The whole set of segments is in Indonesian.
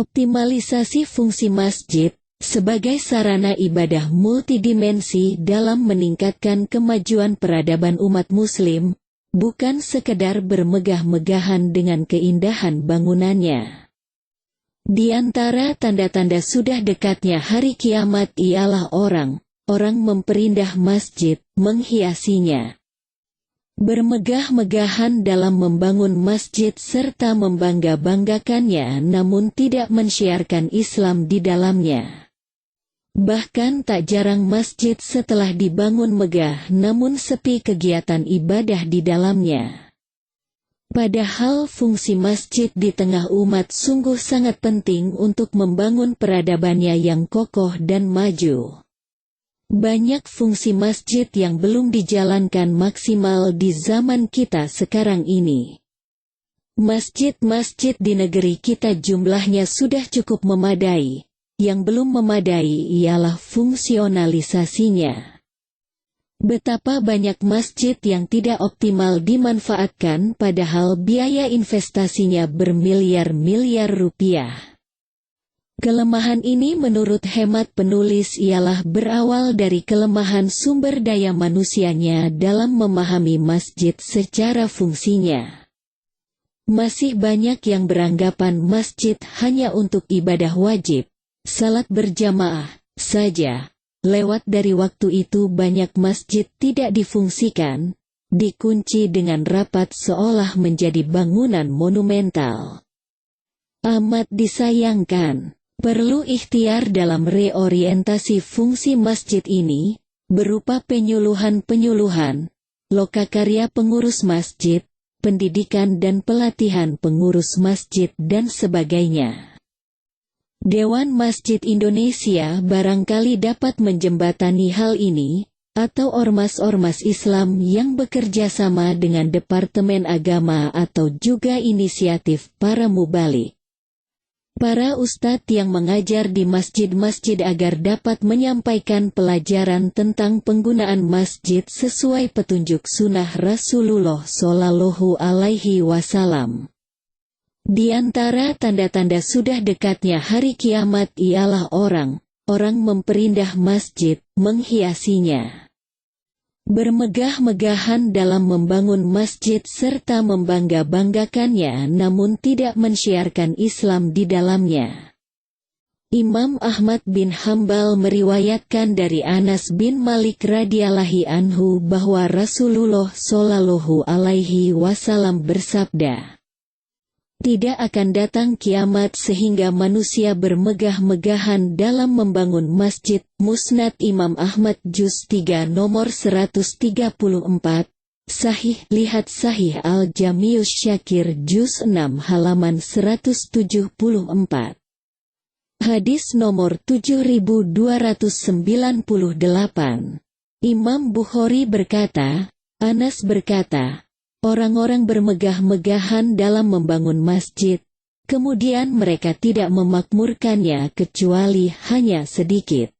Optimalisasi fungsi masjid sebagai sarana ibadah multidimensi dalam meningkatkan kemajuan peradaban umat muslim, bukan sekedar bermegah-megahan dengan keindahan bangunannya. Di antara tanda-tanda sudah dekatnya hari kiamat ialah orang memperindah masjid, menghiasinya. Bermegah-megahan dalam membangun masjid serta membangga-banggakannya namun tidak mensiarkan Islam di dalamnya. Bahkan tak jarang masjid setelah dibangun megah namun sepi kegiatan ibadah di dalamnya. Padahal fungsi masjid di tengah umat sungguh sangat penting untuk membangun peradabannya yang kokoh dan maju. Banyak fungsi masjid yang belum dijalankan maksimal di zaman kita sekarang ini. Masjid-masjid di negeri kita jumlahnya sudah cukup memadai. Yang belum memadai ialah fungsionalisasinya. Betapa banyak masjid yang tidak optimal dimanfaatkan padahal biaya investasinya bermiliar-miliar rupiah. Kelemahan ini menurut hemat penulis ialah berawal dari kelemahan sumber daya manusianya dalam memahami masjid secara fungsinya. Masih banyak yang beranggapan masjid hanya untuk ibadah wajib, salat berjamaah saja. Lewat dari waktu itu banyak masjid tidak difungsikan, dikunci dengan rapat seolah menjadi bangunan monumental. Amat disayangkan. Perlu ikhtiar dalam reorientasi fungsi masjid ini, berupa penyuluhan-penyuluhan, lokakarya pengurus masjid, pendidikan dan pelatihan pengurus masjid dan sebagainya. Dewan Masjid Indonesia barangkali dapat menjembatani hal ini, atau ormas-ormas Islam yang bekerja sama dengan Departemen Agama atau juga inisiatif para mubalik. Para ustadz yang mengajar di masjid-masjid agar dapat menyampaikan pelajaran tentang penggunaan masjid sesuai petunjuk sunnah Rasulullah Shallallahu Alaihi Wasallam. Di antara tanda-tanda sudah dekatnya hari kiamat ialah orang memperindah masjid, menghiasinya. Bermegah-megahan dalam membangun masjid serta membangga-banggakannya namun tidak mensiarkan Islam di dalamnya. Imam Ahmad bin Hambal meriwayatkan dari Anas bin Malik radhiyallahu anhu bahwa Rasulullah Shallallahu Alaihi Wasallam bersabda, "Tidak akan datang kiamat sehingga manusia bermegah-megahan dalam membangun masjid." Musnad Imam Ahmad Juz 3 nomor 134, Sahih, lihat Sahih Al-Jami'us Syakir Juz 6 halaman 174. Hadis nomor 7298. Imam Bukhari berkata, Anas berkata, orang-orang bermegah-megahan dalam membangun masjid, kemudian mereka tidak memakmurkannya kecuali hanya sedikit.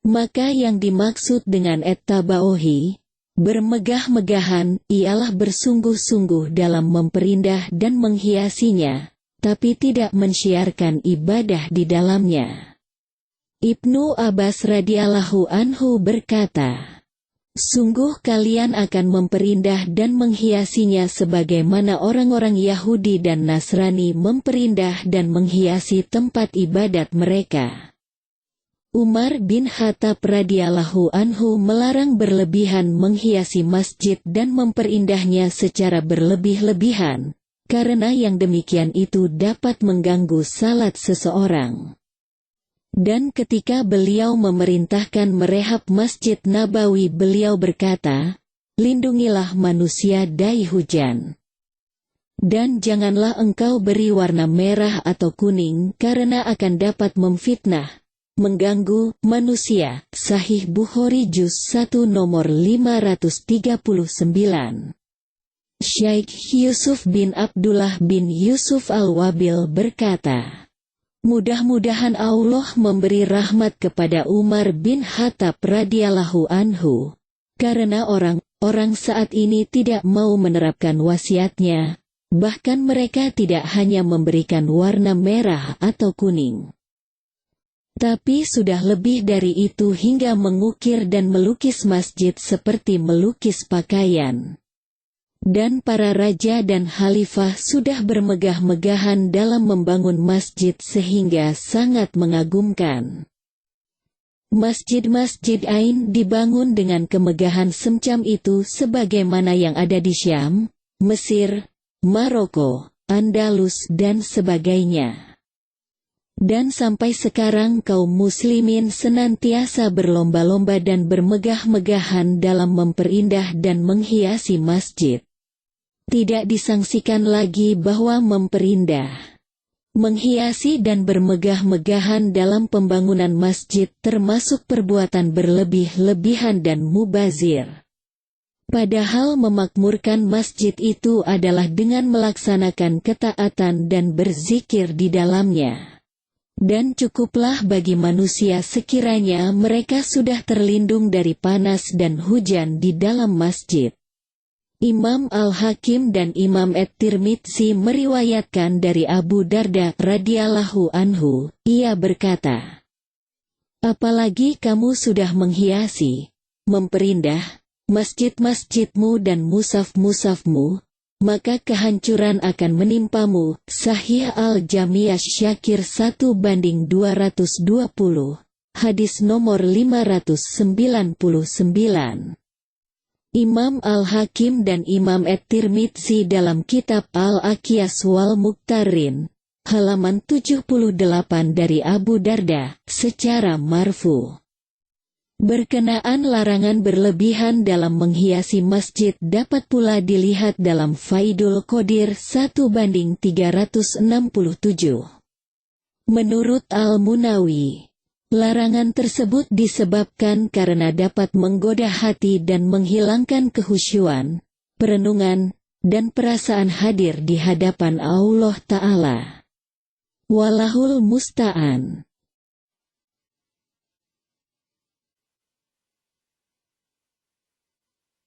Maka yang dimaksud dengan at-tabauhi, bermegah-megahan, ialah bersungguh-sungguh dalam memperindah dan menghiasinya, tapi tidak mensiarkan ibadah di dalamnya. Ibnu Abbas radhiyallahu anhu berkata, "Sungguh kalian akan memperindah dan menghiasinya sebagaimana orang-orang Yahudi dan Nasrani memperindah dan menghiasi tempat ibadat mereka." Umar bin Khattab radhiyallahu anhu melarang berlebihan menghiasi masjid dan memperindahnya secara berlebih-lebihan, karena yang demikian itu dapat mengganggu salat seseorang. Dan ketika beliau memerintahkan merehab Masjid Nabawi, beliau berkata, "Lindungilah manusia dari hujan. Dan janganlah engkau beri warna merah atau kuning karena akan dapat memfitnah, mengganggu manusia." Sahih Bukhari Juz 1 nomor 539. Syekh Yusuf bin Abdullah bin Yusuf Al-Wabil berkata, "Mudah-mudahan Allah memberi rahmat kepada Umar bin Khattab radhiyallahu anhu, karena orang-orang saat ini tidak mau menerapkan wasiatnya, Bahkan mereka tidak hanya memberikan warna merah atau kuning, tapi sudah lebih dari itu hingga mengukir dan melukis masjid seperti melukis pakaian. Dan para raja dan khalifah sudah bermegah-megahan dalam membangun masjid sehingga sangat mengagumkan. Masjid-masjid Ain dibangun dengan kemegahan semacam itu sebagaimana yang ada di Syam, Mesir, Maroko, Andalus dan sebagainya. Dan sampai sekarang kaum muslimin senantiasa berlomba-lomba dan bermegah-megahan dalam memperindah dan menghiasi masjid. Tidak disangsikan lagi bahwa memperindah, menghiasi dan bermegah-megahan dalam pembangunan masjid termasuk perbuatan berlebih-lebihan dan mubazir. Padahal memakmurkan masjid itu adalah dengan melaksanakan ketaatan dan berzikir di dalamnya. Dan cukuplah bagi manusia sekiranya mereka sudah terlindung dari panas dan hujan di dalam masjid. Imam Al-Hakim dan Imam At-Tirmidzi meriwayatkan dari Abu Darda radhiyallahu anhu, ia berkata, "Apalagi kamu sudah menghiasi, memperindah masjid-masjidmu dan musaf-musafmu, maka kehancuran akan menimpamu." Sahih Al-Jami' Syakir 1:220, hadis nomor 599. Imam Al-Hakim dan Imam At-Tirmidzi dalam kitab Al-Aqyas wal Muqtarin, halaman 78 dari Abu Darda, secara marfu. Berkenaan larangan berlebihan dalam menghiasi masjid dapat pula dilihat dalam Faidul Qadir 1:367. Menurut Al-Munawi, larangan tersebut disebabkan karena dapat menggoda hati dan menghilangkan kekhusyuan, perenungan, dan perasaan hadir di hadapan Allah Ta'ala. Wallahul musta'an.